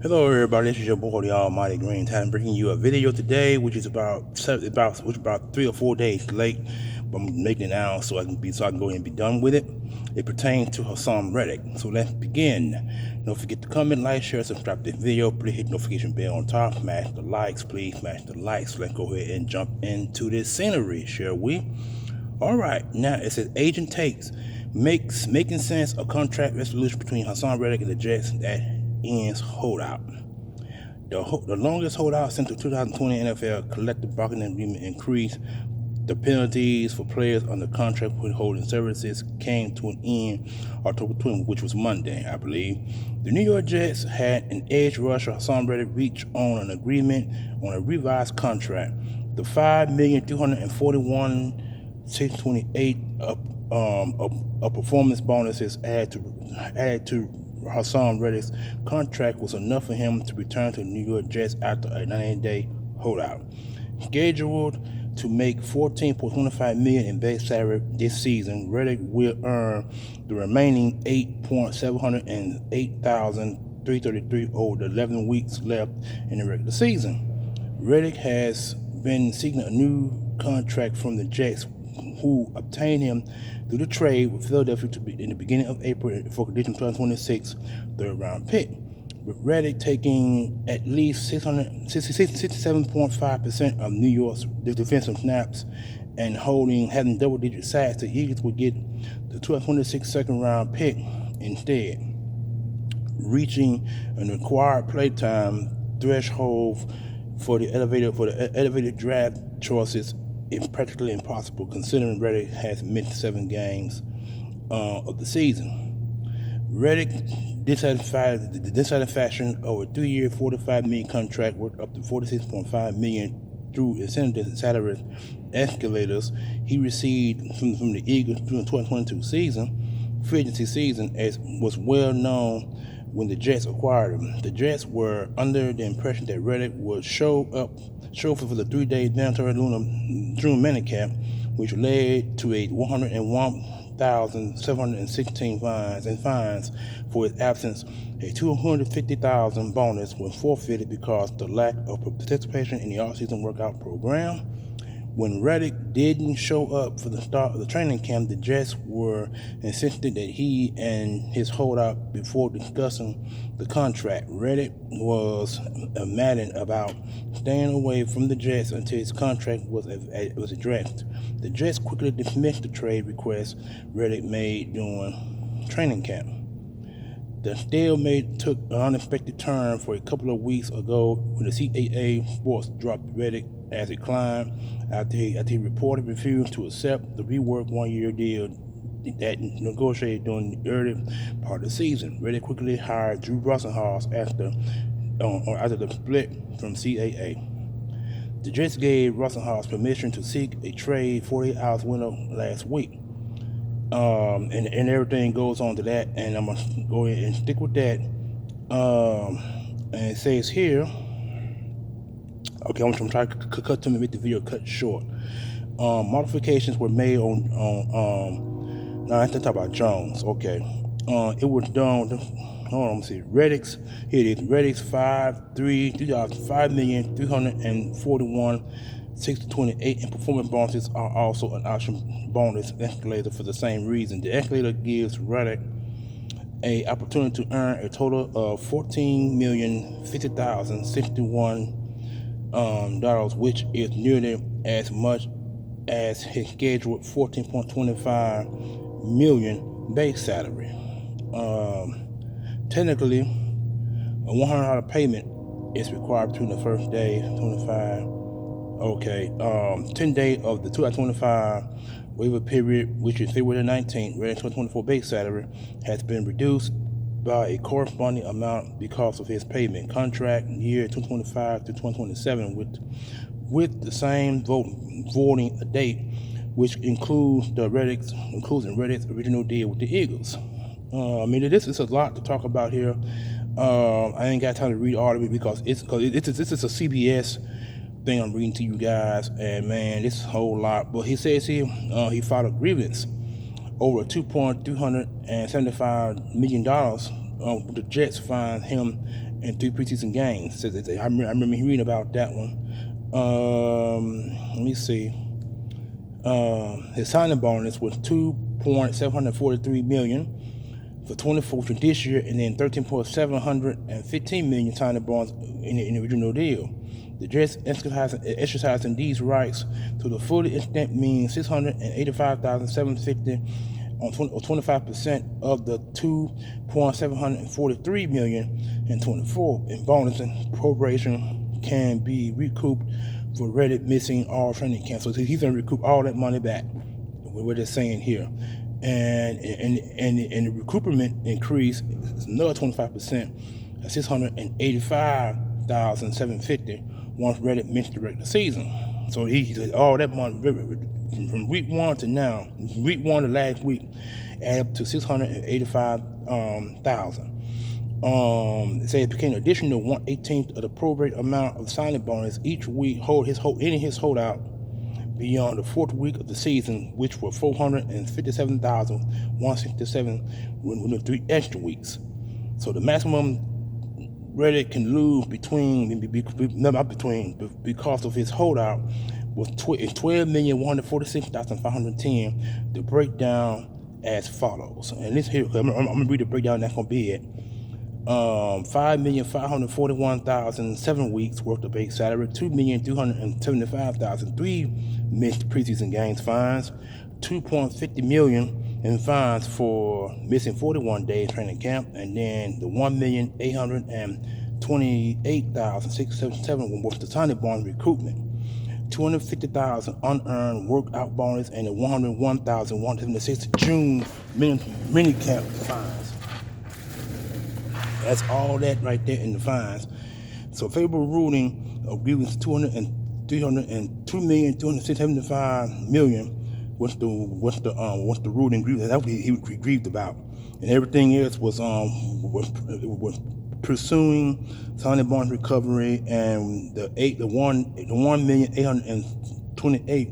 Hello, everybody. This is your boy, the Almighty Green Time, bringing you a video today, which is about 3 or 4 days late, but I'm making it now so I can go ahead and be done with it. It pertains to Hassan Reddick. So let's begin. Don't forget to comment, like, share, subscribe to this video. Please hit the notification bell on top. Smash the likes, please. Smash the likes. Let's go ahead and jump into this scenery, shall we? All right. Now it says agent takes making sense of contract resolution between Hassan Reddick and the Jets that ends holdout. The longest holdout since the 2020 NFL collective bargaining agreement increased the penalties for players under contract withholding services came to an end October 20, which was Monday, I believe. The New York Jets had an edge rusher, Hassan Reddick, reach on an agreement on a revised contract. The $5,241,628 performance bonuses added to Hassan Reddick's contract was enough for him to return to the New York Jets after a 90-day holdout. Scheduled to make $14.25 million in base salary this season, Reddick will earn the remaining $8,708,333 over the 11 weeks left in the regular season. Reddick has been seeking a new contract from the Jets, who obtained him through the trade with Philadelphia in the beginning of April for condition 2026 third-round pick, with Reddick taking at least 67.5% of New York's defensive snaps and having double-digit sacks. The Eagles would get the 2026 second-round pick instead, reaching an required playtime threshold for the elevated draft choices is practically impossible, considering Reddick has missed 7 games of the season. Reddick dissatisfaction over a 3-year, $45 million contract worth up to $46.5 million through incentive salary escalators he received from the Eagles during the 2022 free agency season, as was well known when the Jets acquired him. The Jets were under the impression that Reddick would show for the 3-day downtown June Minicamp, which led to a $101,716 fines for his absence. A $250,000 bonus was forfeited because of the lack of participation in the off-season workout program. When Reddick didn't show up for the start of the training camp, the Jets were insisted that he and his holdout before discussing the contract. Reddick was adamant about staying away from the Jets until his contract was addressed. The Jets quickly dismissed the trade request Reddick made during training camp. The stalemate took an unexpected turn for a couple of weeks ago when the CAA Sports dropped Reddick as it climbed after he reportedly refused to accept the reworked 1-year deal that negotiated during the early part of the season. Reddick quickly hired Drew Rosenhaus after the split from CAA. The Jets gave Rosenhaus permission to seek a trade 48 hours window last week. And everything goes on to that, and I'm gonna go ahead and stick with that. And it says here, okay, I'm trying to cut to make the video cut short. Modifications were made on now I have to talk about Jones. Okay, it was done. Hold on, let me see. Reddick's, here it is. Reddick's $5,341,628 and performance bonuses are also an option bonus escalator for the same reason. The escalator gives Reddick a opportunity to earn a total of $14,050,061, which is nearly as much as his scheduled $14.25 million base salary. Technically, a $100 payment is required between the first day 25. Okay, 10 days of the 2025 waiver period, which is February 19th, Reddick's 2024 base salary has been reduced by a corresponding amount because of his payment contract year 2025 to 2027 with the same voting a date, which includes Reddick's original deal with the Eagles. I mean, this is a lot to talk about here. I ain't got time to read all of it because this is a CBS thing I'm reading to you guys, and man, this is a whole lot. But he says here he filed a grievance over $2.375 million. The Jets fined him and 3 preseason games. I remember reading about that one. Let me see. His signing bonus was $2.743 million for 24 for this year, and then $13.715 million signing bonus in the original deal. The Jets exercising these rights to the full extent means $685,750 on 25% of the $2.743 million in 24 in bonus and proration can be recouped for Reddick missing all training camp. So he's going to recoup all that money back. What they're saying here, and the recoupment increase is another 25%, at $685,750 once Reddick missed the regular season. So he all that money from week 1 to now, week 1 to last week, add up to $685,000. It says it became an additional 1/18 of the prorated amount of signing bonus each week any his holdout beyond the 4th week of the season, which were $457,167 with the 3 extra weeks. So the maximum Reddick can lose because of his holdout was $12,146,510. The breakdown as follows, and this here I'm gonna read the breakdown. That's gonna be it. $5,541,000 7 weeks worth of base salary, $2,375,000 3 missed preseason games fines, $2.50 million in fines for missing 41 days training camp, and then the $1,828,677 was the signing bonus recoupment, $250,000 unearned workout bonus, and the $101,176 June minicamp fines. That's all that right there in the fines. So favorable ruling of grievance $202,275,000 was the ruling grievance. That's what he was grieved about, and everything else was pursuing signing bonus recovery, and the $1,828,000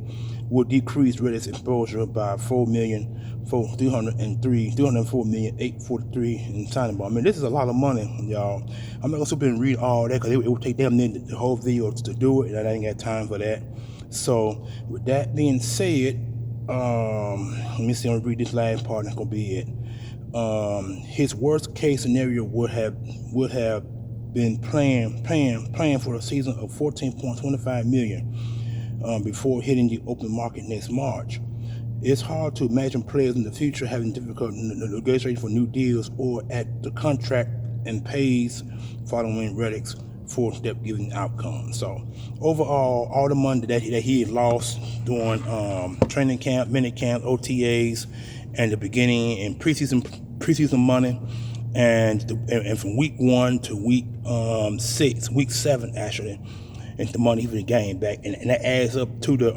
will decrease Reddick's exposure by $304,843 in signing bonus. I mean, this is a lot of money, y'all. I'm not gonna sit there and read all that because it would take them the whole video to do it, and I ain't got time for that. So with that being said, let me see. I'm gonna read this last part. That's gonna be it. His worst case scenario would have been playing for a season of $14.25 million before hitting the open market next March. It's hard to imagine players in the future having difficulty negotiating for new deals or at the contract and pays following Reddick's four-step giving outcome. So overall, all the money that he had lost during training camp, minicamp, OTAs, and the beginning and preseason money, and from week 1 to week 7 actually, and the money he gained back, and that adds up to the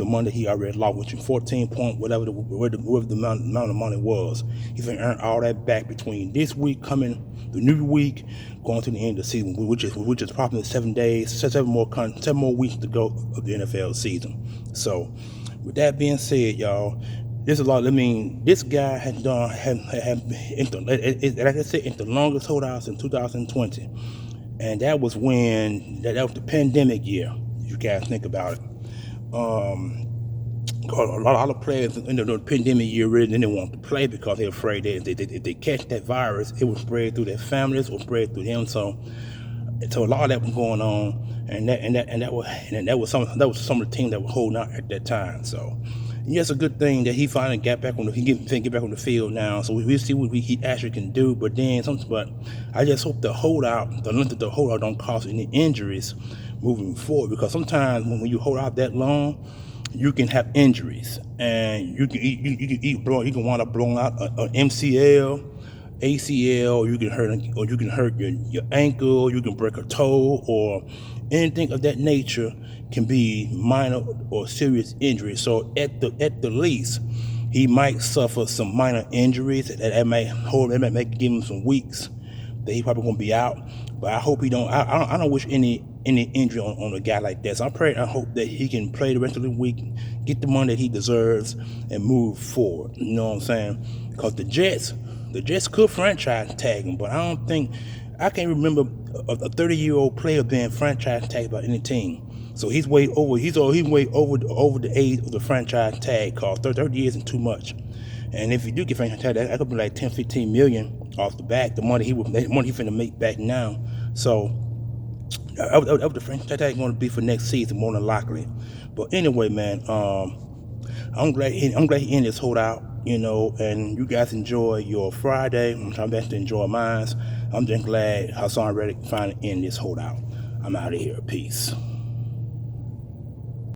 money he already lost, which is 14 point whatever the amount of money was. He's gonna earn all that back between this week coming, the new week, going to the end of the season, which is probably 7 more weeks to go of the NFL season. So, with that being said, y'all, there's a lot. I mean, this guy had like I said, in the longest holdouts in 2020. And that was when, that was the pandemic year, if you guys think about it. A lot of players in the pandemic year really didn't want to play because they're afraid that if they catch that virus, it would spread through their families or spread through them. So a lot of that was going on, and that was some of the teams that were holding out at that time. So yeah, it's a good thing that he finally got back on get back on the field now. So we'll see what he actually can do. But I just hope the length of the holdout don't cause any injuries moving forward, because sometimes when you hold out that long, you can have injuries, and you can wind up blowing out an MCL, ACL, or you can hurt your ankle, you can break a toe, or anything of that nature can be minor or serious injury. So at the least, he might suffer some minor injuries that might give him some weeks that he probably gonna be out. But I hope he don't. I don't wish any injury on a guy like that. So I hope that he can play the rest of the week, get the money that he deserves, and move forward. You know what I'm saying? Because the Jets could franchise tag him, but I I can't remember a 30-year-old player being franchise tagged by any team. So he's way over. He's way over the age of the franchise tag. Cause 30 years isn't too much. And if you do get franchise tag, that could be like 10, 15 million off the back. The money he finna make back now. So the franchise tag going to be for next season more than likely. But anyway, man, I'm glad he ended this holdout, you know, and you guys enjoy your Friday. I'm trying best to enjoy mine. I'm just glad Hassan Reddick finally ended this holdout. I'm out of here. Peace.